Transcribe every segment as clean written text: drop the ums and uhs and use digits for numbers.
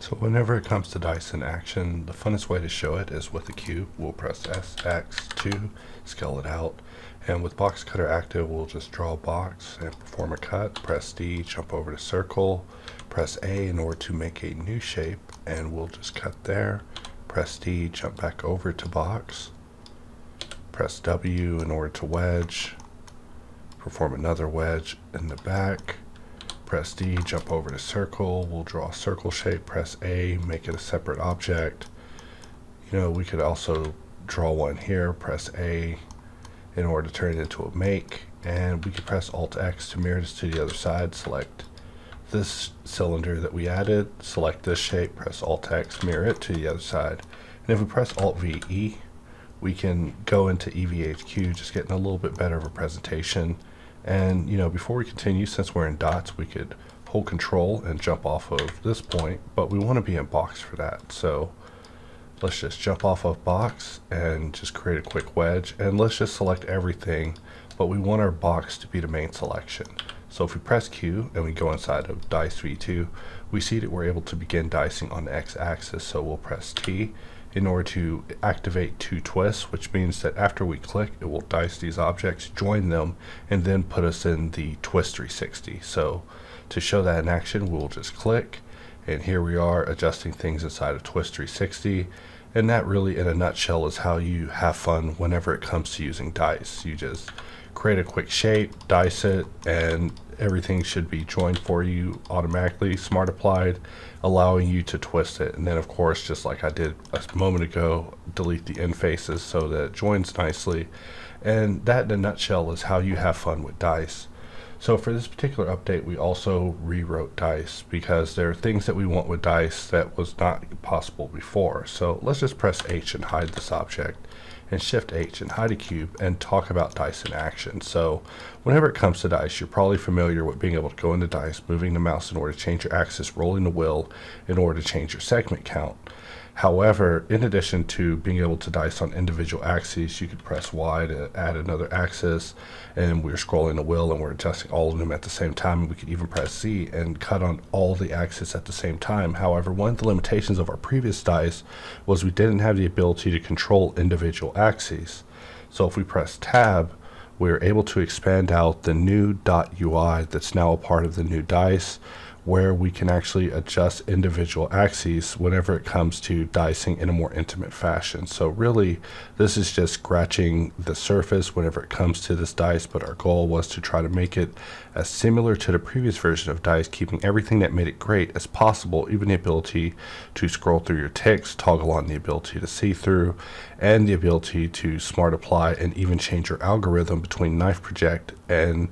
So whenever it comes to dice in action, the funnest way to show it is with a cube. We'll press SX to scale it out. And with Boxcutter active, we'll just draw a box and perform a cut. Press D, jump over to circle. Press A in order to make a new shape, and we'll just cut there. Press D, jump back over to box. Press W in order to wedge. Perform another wedge in the back. Press D, jump over to circle. We'll draw a circle shape. Press A, make it a separate object. We could also draw one here. Press A in order to turn it into a make. And we could press Alt X to mirror this to the other side. Select this cylinder that we added. Select this shape. Press Alt X, mirror it to the other side. And if we press Alt V E, we can go into EVHQ, just getting a little bit better of a presentation. And before we continue, since we're in dots, we could hold Control and jump off of this point, but we want to be in box for that. So let's just jump off of box and just create a quick wedge, and let's just select everything, but we want our box to be the main selection. So if we press Q and we go inside of Dice V2, we see that we're able to begin dicing on the X-axis. So we'll press T in order to activate two twists, which means that after we click, it will dice these objects, join them, and then put us in the twist 360. So to show that in action, we'll just click, and here we are adjusting things inside of twist 360. And that really, in a nutshell, is how you have fun whenever it comes to using dice. You just create a quick shape, dice it, and everything should be joined for you automatically, smart applied, allowing you to twist it. And then of course, just like I did a moment ago, delete the end faces so that it joins nicely. And that in a nutshell is how you have fun with dice. So for this particular update, we also rewrote dice because there are things that we want with dice that was not possible before. So let's just press H and hide this object, and Shift H and hide a cube, and talk about dice in action. So whenever it comes to dice, you're probably familiar with being able to go into dice, moving the mouse in order to change your axis, rolling the wheel in order to change your segment count. However, in addition to being able to dice on individual axes, you could press Y to add another axis, and we're scrolling the wheel and we're adjusting all of them at the same time. And we could even press Z and cut on all the axes at the same time. However, one of the limitations of our previous dice was we didn't have the ability to control individual axes. So if we press Tab, we're able to expand out the new .UI that's now a part of the new dice, where we can actually adjust individual axes whenever it comes to dicing in a more intimate fashion. So really, this is just scratching the surface whenever it comes to this dice, but our goal was to try to make it as similar to the previous version of dice, keeping everything that made it great as possible, even the ability to scroll through your text, toggle on the ability to see through, and the ability to smart apply and even change your algorithm between knife project and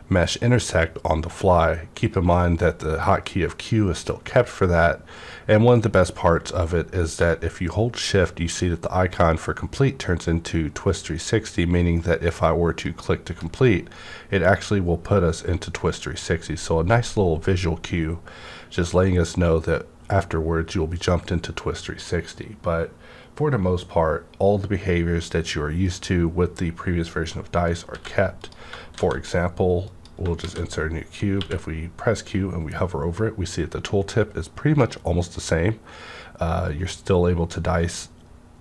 mesh intersect on the fly. Keep in mind that the hotkey of Q is still kept for that. And one of the best parts of it is that if you hold Shift, you see that the icon for complete turns into twist 360, meaning that if I were to click to complete, it actually will put us into twist 360. So a nice little visual cue, just letting us know that afterwards you'll be jumped into twist 360. But for the most part, all the behaviors that you are used to with the previous version of dice are kept. For example, we'll just insert a new cube. If we press Q and we hover over it, we see that the tooltip is pretty much almost the same. You're still able to dice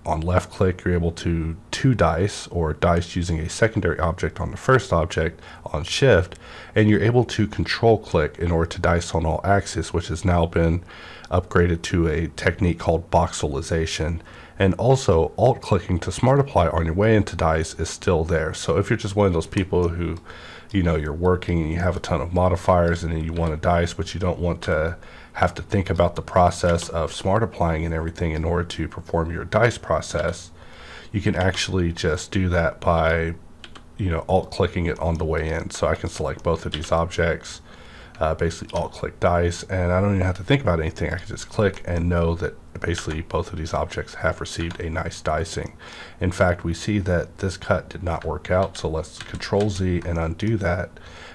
on left click. You're able to dice or dice using a secondary object on the first object on Shift, and you're able to control click in order to dice on all axes, which has now been upgraded to a technique called boxalization. And also, alt clicking to smart apply on your way into dice is still there. So if you're just one of those people who, you're working and you have a ton of modifiers and then you want to dice, but you don't want to have to think about the process of smart applying and everything in order to perform your dice process, you can actually just do that by, alt clicking it on the way in. So I can select both of these objects, basically alt click dice, and I don't even have to think about anything. I can just click and know that basically both of these objects have received a nice dicing. In fact, we see that this cut did not work out, so let's Control Z and undo that.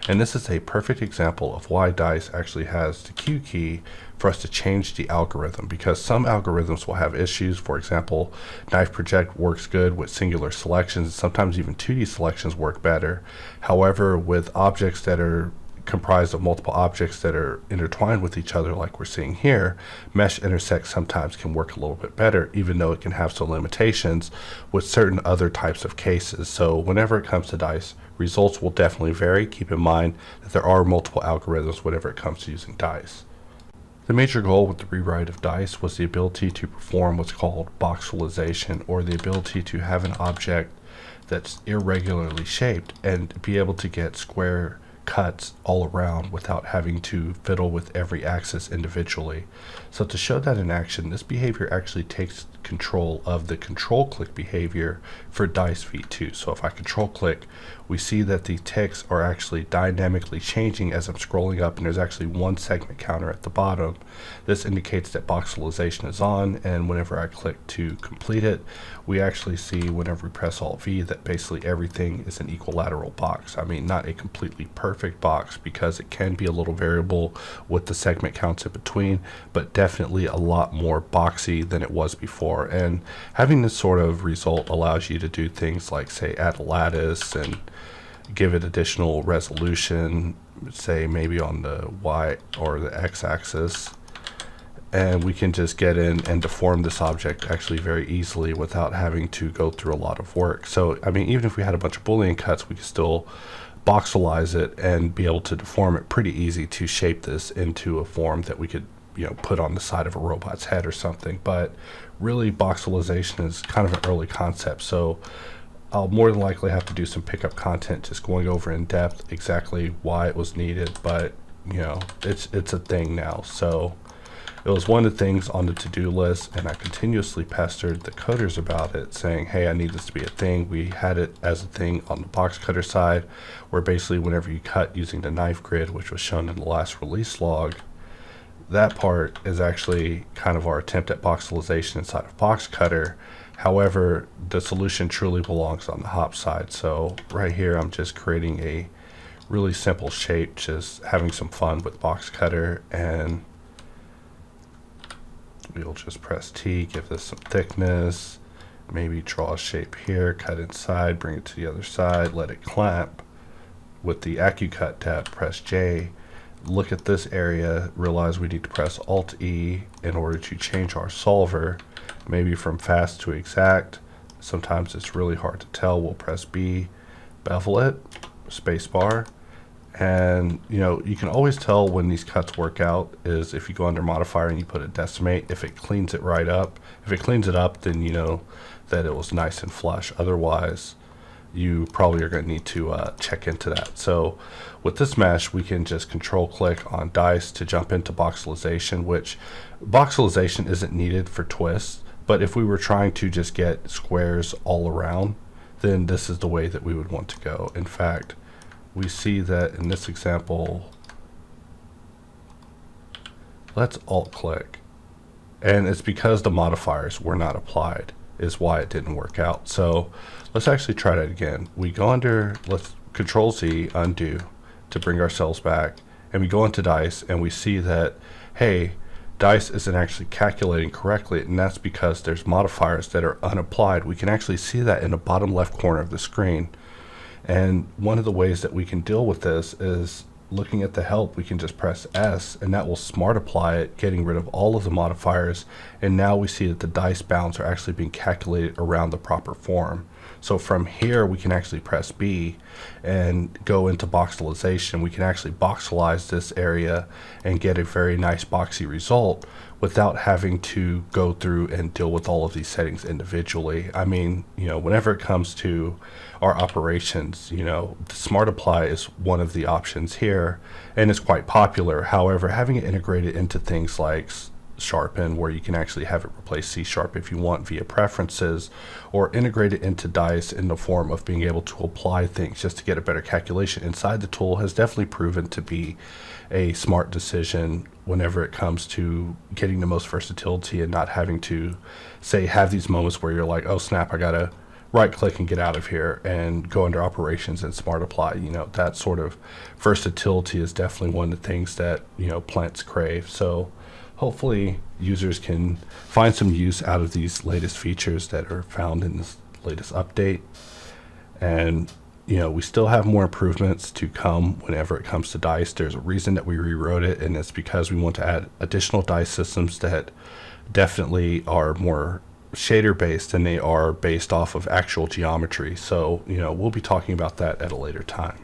And this is a perfect example of why dice actually has the Q key for us to change the algorithm, because some algorithms will have issues. For example, knife project works good with singular selections, sometimes even 2D selections work better. However, with objects that are comprised of multiple objects that are intertwined with each other like we're seeing here, mesh intersect sometimes can work a little bit better, even though it can have some limitations with certain other types of cases. So whenever it comes to dice, results will definitely vary. Keep in mind that there are multiple algorithms whenever it comes to using dice. The major goal with the rewrite of dice was the ability to perform what's called boxalization, or the ability to have an object that's irregularly shaped and be able to get square cuts all around without having to fiddle with every axis individually. So to show that in action, this behavior actually takes control of the control click behavior for dice v2. So if I control click, we see that the ticks are actually dynamically changing as I'm scrolling up, and there's actually one segment counter at the bottom. This indicates that boxalization is on, and whenever I click to complete it, we actually see whenever we press Alt V that basically everything is an equilateral box. I mean, not a completely perfect box because it can be a little variable with the segment counts in between, but definitely a lot more boxy than it was before. And having this sort of result allows you to do things like, say, add a lattice and give it additional resolution, say maybe on the Y or the X axis, and we can just get in and deform this object actually very easily without having to go through a lot of work. So I mean, even if we had a bunch of Boolean cuts, we could still boxalize it and be able to deform it pretty easy to shape this into a form that we could, you know, put on the side of a robot's head or something. But really, boxalization is kind of an early concept, so I'll more than likely have to do some pickup content just going over in depth exactly why it was needed. But you know, it's a thing now. So it was one of the things on the to-do list, and I continuously pestered the coders about it, saying, hey, I need this to be a thing. We had it as a thing on the Boxcutter side, where basically whenever you cut using the knife grid, which was shown in the last release log, that part is actually kind of our attempt at boxalization inside of Boxcutter. However, the solution truly belongs on the hop side. So right here, I'm just creating a really simple shape, just having some fun with Boxcutter, and we'll just press T, give this some thickness, maybe draw a shape here, cut inside, bring it to the other side, let it clamp. With the AccuCut tab, press J, look at this area, realize we need to press Alt E in order to change our solver, maybe from fast to exact. Sometimes it's really hard to tell. We'll press B, bevel it, space bar. And you know, you can always tell when these cuts work out is if you go under modifier and you put a decimate, if it cleans it right up. If it cleans it up, then you know that it was nice and flush. Otherwise, you probably are going to need to check into that. So with this mesh, we can just control click on dice to jump into boxalization, which boxalization isn't needed for twists, but if we were trying to just get squares all around, then this is the way that we would want to go. In fact, we see that in this example, let's alt click, and it's because the modifiers were not applied is why it didn't work out. So let's actually try that again. We go under, let's Control Z, undo to bring ourselves back, and we go into dice and we see that, hey, dice isn't actually calculating correctly, and that's because there's modifiers that are unapplied. We can actually see that in the bottom left corner of the screen. And one of the ways that we can deal with this is looking at the help. We can just press S, and that will smart apply it, getting rid of all of the modifiers. And now we see that the dice bounds are actually being calculated around the proper form. So from here, we can actually press B and go into boxalization. We can actually boxalize this area and get a very nice boxy result without having to go through and deal with all of these settings individually. I mean, you know, whenever it comes to our operations, you know, the Smart Apply is one of the options here, and it's quite popular. However, having it integrated into things like Sharpen, where you can actually have it replace C# if you want via preferences, or integrate it into dice in the form of being able to apply things just to get a better calculation inside the tool, has definitely proven to be a smart decision whenever it comes to getting the most versatility and not having to, say, have these moments where you're like, oh snap, I gotta right click and get out of here and go under operations and Smart Apply. You know, that sort of versatility is definitely one of the things that, you know, plants crave. So hopefully users can find some use out of these latest features that are found in this latest update. And you know, we still have more improvements to come whenever it comes to dice. There's a reason that we rewrote it, and it's because we want to add additional dice systems that definitely are more shader based than they are based off of actual geometry. So, you know, we'll be talking about that at a later time.